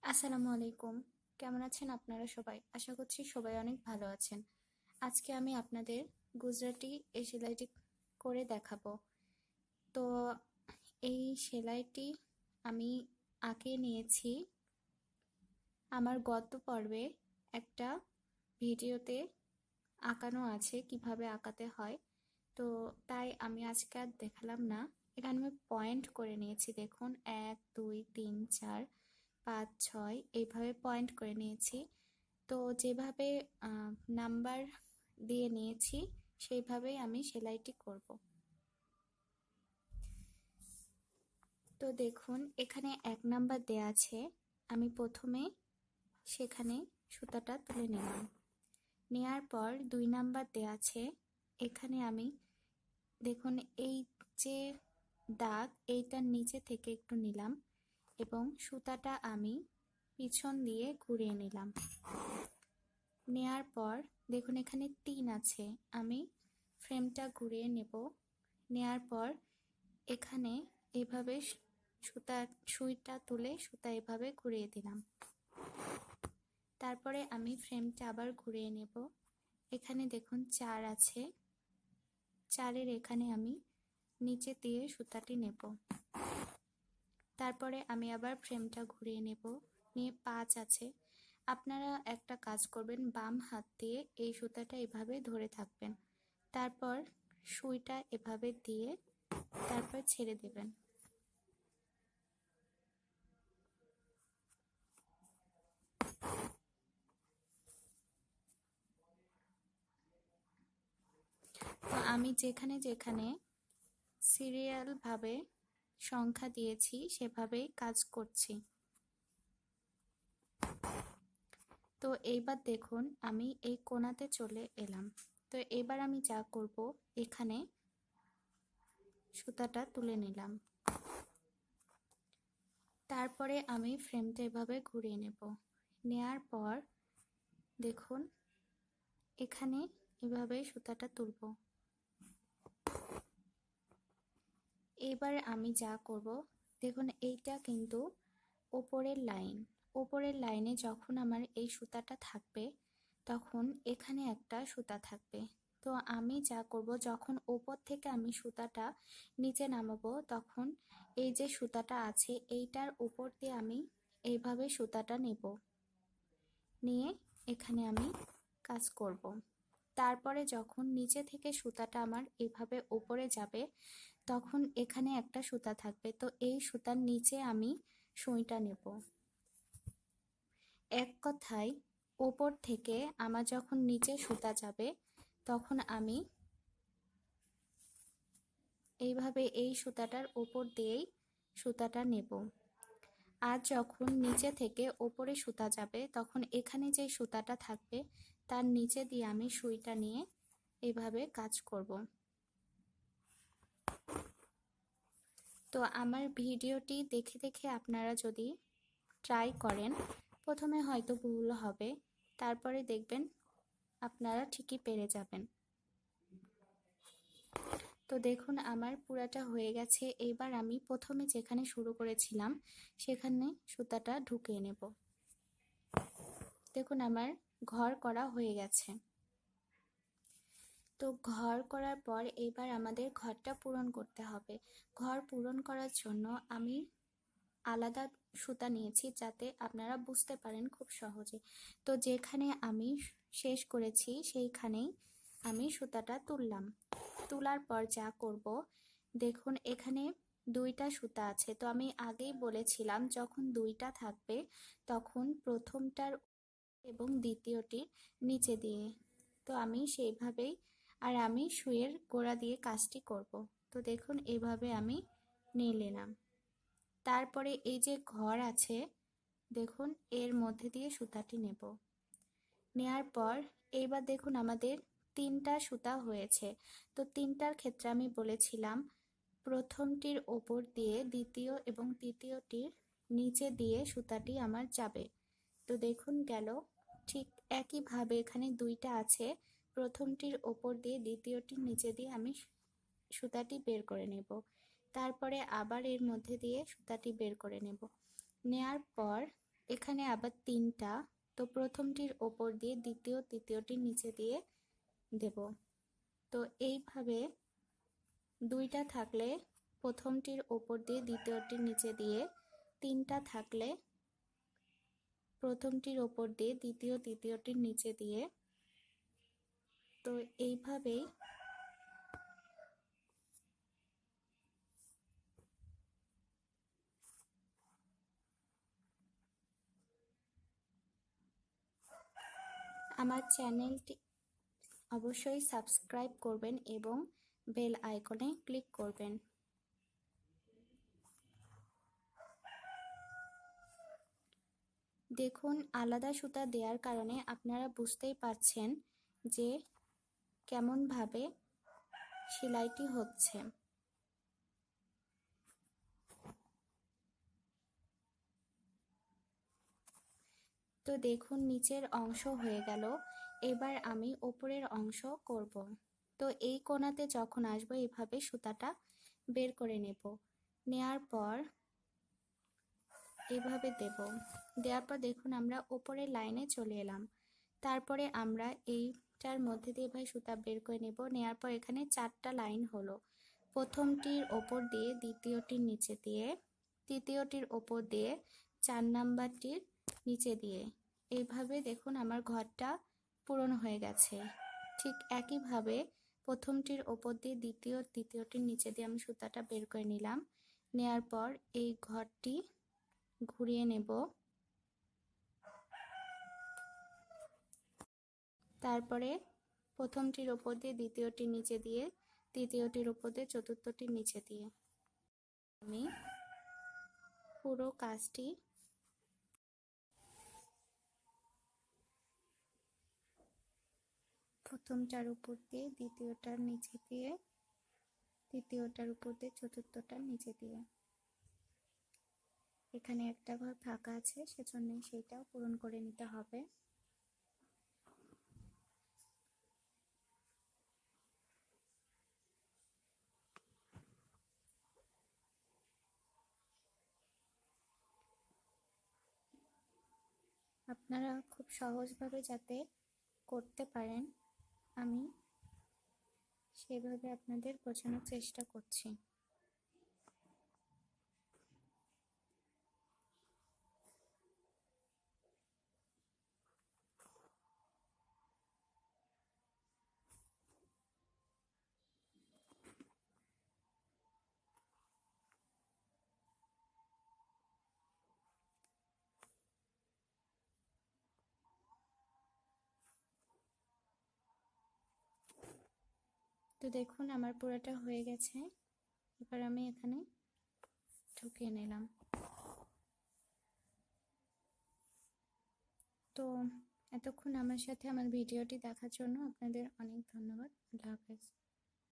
আসসালামু আলাইকুম। কেমন আছেন আপনারা সবাই? আশা করছি সবাই অনেক ভালো আছেন। আজকে আমি আপনাদের গুজরাটি এই সেলাইটি করে দেখাবো। তো এই সেলাইটি আমি আঁকে নিয়েছি আমার গত পর্বে একটা ভিডিওতে আঁকানো আছে কিভাবে আঁকাতে হয়। তো তাই আমি আজকে আর দেখালাম না। এখানে আমি পয়েন্ট করে নিয়েছি, দেখুন 1 2 3 4 5 6 এইভাবে পয়েন্ট করে নিয়েছি। তো যেভাবে নাম্বার দিয়ে নিয়েছি সেইভাবেই আমি সেলাইটি করব। তো দেখুন এখানে 1 নাম্বার দেয়া আছে, আমি প্রথমে সেখানে সুতাটা তুলে নিলাম। নেয়ার পর 2 নাম্বার দেয়া আছে, এখানে আমি দেখুন এই যে দাগ এইটার নিচে থেকে একটু নিলাম এবং সুতাটা আমি পিছন দিয়ে ঘুরিয়ে নিলাম। নেয়ার পর দেখুন এখানে 3 আছে, আমি ফ্রেমটা ঘুরিয়ে নেব। নেয়ার পর এখানে এভাবে সুইটা তুলে সুতা এভাবে ঘুরিয়ে দিলাম। তারপরে আমি ফ্রেমটা আবার ঘুরিয়ে নেব। এখানে দেখুন 4 আছে, 4-এর এখানে আমি নিচে দিয়ে সুতাটি নেব। তারপরে আমি আবার ফ্রেমটা ঘুরিয়ে নেব, নিয়ে 5 আছে। আপনারা একটা কাজ করবেন, বাম হাত দিয়ে এই সুতাটা এভাবে ধরে থাকবেন, তারপর সুইটা এভাবে দিয়ে তারপর ছেড়ে দেবেন। তো আমি যেখানে যেখানে সিরিয়াল ভাবে সংখ্যা দিয়েছি সেভাবেই কাজ করছি। তো এইবার দেখুন আমি এই কোণাতে চলে এলাম। তো এবার আমি যা করব, এখানে সুতাটা তুলে নিলাম। তারপরে আমি ফ্রেমটা এভাবে ঘুরিয়ে নেব। নেয়ার পর দেখুন এখানে এভাবে সুতাটা তুলব। এবার আমি যা করব, দেখুন এইটা কিন্তু ওপরের লাইন, ওপরের লাইনে যখন আমার এই সুতাটা থাকবে তখন এখানে একটা সুতা থাকবে। তো আমি যা করব, যখন ওপর থেকে আমি সুতাটা নিচে নামাবো তখন এই যে সুতাটা আছে এইটার উপর দিয়ে আমি এইভাবে সুতাটা নেব, নিয়ে এখানে আমি কাজ করব। তারপরে যখন নিচে থেকে সুতাটা আমার এভাবে উপরে যাবে তখন এখানে একটা সুতা থাকবে, তো এই সুতার নিচে আমি সুইটা নেব। এক কথায় ওপর থেকে আমার যখন নিচে সুতা যাবে তখন আমি এইভাবে এই সুতাটার উপর দিয়েই সুতাটা নেব। আর যখন নিচে থেকে ওপরে সুতা যাবে তখন এখানে যে সুতাটা থাকবে তার নিচে দিয়ে আমি সুইটা নিয়ে এভাবে কাজ করব। তো আমার ভিডিওটি দেখে দেখে আপনারা যদি ট্রাই করেন, প্রথমে হয়তো ভুল হবে, তারপরে দেখবেন আপনারা ঠিকই পেরে যাবেন। তো দেখুন আমার পুরাটা হয়ে গেছে। এবার আমি প্রথমে যেখানে শুরু করেছিলাম সেখানে সুতাটা ঢুকিয়ে নেব। দেখুন আমার ঘর করা হয়ে গেছে। তো ঘর করার পর এবার আমাদের ঘরটা পূরণ করতে হবে। ঘর পূরণ করার জন্য আমি আলাদা সুতা নিয়েছি যাতে আপনারা বুঝতে পারেন খুব সহজে। তো যেখানে আমি শেষ করেছি সেইখানেই আমি সুতাটা তুললাম। তোলার পর যা করব, দেখুন এখানে 2টা সুতা আছে। তো আমি আগেই বলেছিলাম যখন 2টা থাকবে তখন প্রথমটার এবং দ্বিতীয়টির নিচে দিয়ে। তো আমি সেইভাবেই আর আমি সুইয়ের গোড়া দিয়ে কাজটি করব। তো দেখুন এইভাবে আমি নিয়ে নিলাম। তারপরে এই যে ঘর আছে দেখুন এর মধ্যে দিয়ে সুতাটি নেব। নেয়ার পর এইবার দেখুন আমাদের 3টা সুতা হয়েছে। তো 3টার ক্ষেত্রে আমি বলেছিলাম প্রথমটির ওপর দিয়ে দ্বিতীয় এবং তৃতীয়টির নিচে দিয়ে সুতাটি আমার যাবে। তো দেখুন গেল। ঠিক একইভাবে এখানে 2টা আছে, প্রথমটির ওপর দিয়ে দ্বিতীয়টির নিচে দিয়ে আমি সুতাটি বের করে নেব। তারপরে আবার এর মধ্যে দিয়ে সুতাটি বের করে নেব। নেয়ার পর এখানে আবার 3টা, তো প্রথমটির ওপর দিয়ে দ্বিতীয়, তৃতীয়টির নিচে দিয়ে দেব। তো এইভাবে 2টা থাকলে প্রথমটির ওপর দিয়ে দ্বিতীয়টির নিচে দিয়ে, 3টা থাকলে প্রথমটির ওপর দিয়ে দ্বিতীয়, তৃতীয়টির নিচে দিয়ে। তো এইভাবেই আমার চ্যানেলটি অবশ্যই সাবস্ক্রাইব করবেন এবং বেল আইকনে ক্লিক করবেন। দেখুন, আলাদা সুতা দেওয়ার কারণে আপনারা বুঝতেই পারছেন যে কেমনভাবে সেলাইটি হচ্ছে। তো দেখুন, নিচের অংশ হয়ে গেল, এবার আমি ওপরের অংশ করব। তো এই কোণাতে যখন আসবো এভাবে সুতাটা বের করে নেব, নেয়ার পর এভাবে দেব। দেওয়ার পর দেখুন আমরা ওপরের লাইনে চলে এলাম। তারপরে আমরা এইটার মধ্যে দিয়ে এভাবে সুতা বের করে নেব। নেওয়ার পর এখানে 4টা লাইন হলো, প্রথমটির ওপর দিয়ে দ্বিতীয়টির নিচে দিয়ে, তৃতীয়টির ওপর দিয়ে 4 নাম্বারটির নিচে দিয়ে। এইভাবে দেখুন আমার ঘরটা পূরণ হয়ে গেছে। ঠিক একইভাবে প্রথমটির ওপর দিয়ে দ্বিতীয়, তৃতীয়টির নিচে দিয়ে আমি সুতাটা বের করে নিলাম। নেয়ার পর এই ঘরটি ঘুরিয়ে নেব। তারপরে প্রথমটির ওপর দিয়ে দ্বিতীয়টির নিচে দিয়ে, তৃতীয়টির ওপর দিয়ে চতুর্থটির নিচে দিয়ে আমি পুরো কাজটি প্রথমটার উপর দিয়ে দ্বিতীয়টার নিচে দিয়ে, তৃতীয়টার উপর দিয়ে চতুর্থটার নিচে দিয়ে। এখানে একটা ঘর ফাঁকা আছে, সেজন্য সেইটাও পূরণ করে নিতে হবে। আপনারা খুব সহজভাবে যাতে করতে পারেন, আমি সেভাবে আপনাদের বোঝানোর চেষ্টা করছি। তো দেখুন আমার পুরোটা হয়ে গেছে। এবার আমি এখানে ঢুকিয়ে নিলাম। তো এতক্ষণ আমার সাথে আমার ভিডিওটি দেখার জন্য আপনাদের অনেক ধন্যবাদ। আল্লাহ হাফেজ।